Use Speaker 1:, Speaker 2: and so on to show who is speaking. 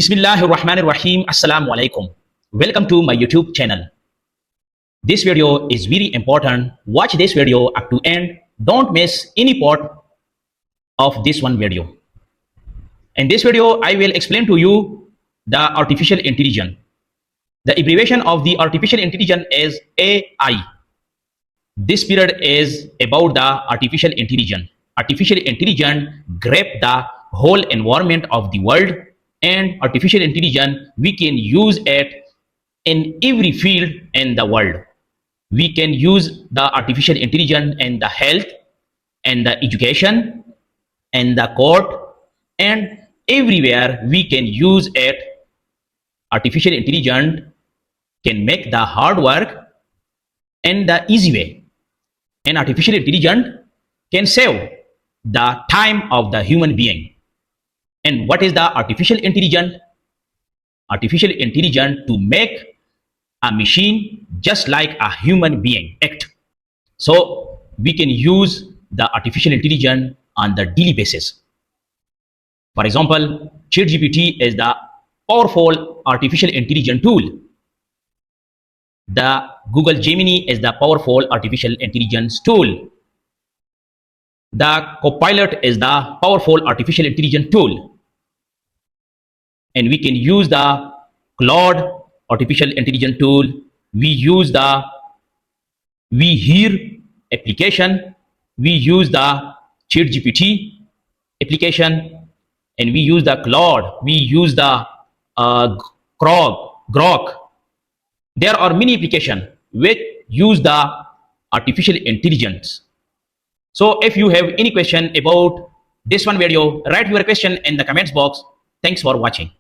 Speaker 1: Bismillahirrahmanirrahim. Assalamu alaikum. Welcome to my YouTube channel. This video is very important. Watch this video up to end. Don't miss any part of this one video. In this video, I will explain to you the artificial intelligence. The abbreviation of the artificial intelligence is AI. This period is about the artificial intelligence. Artificial intelligence grab the whole environment of the world, and artificial intelligence we can use it in every field in the world. We can use the artificial intelligence in the health and the education and the court, and everywhere we can use it. Artificial intelligence can make the hard work in the easy way, and artificial intelligence can save the time of the human being. And what is the artificial intelligence? Artificial intelligence to make a machine just like a human being act. So we can use the artificial intelligence on the daily basis. For example, ChatGPT is the powerful artificial intelligence tool. The Google Gemini is the powerful artificial intelligence tool. The Copilot is the powerful artificial intelligence tool. And we can use the Claude artificial intelligence tool. We use the WeHear application. We use the ChatGPT application, and we use the Claude. We use the Grok. There are many applications which use the artificial intelligence. So if you have any question about this one video, write your question in the comments box. Thanks for watching.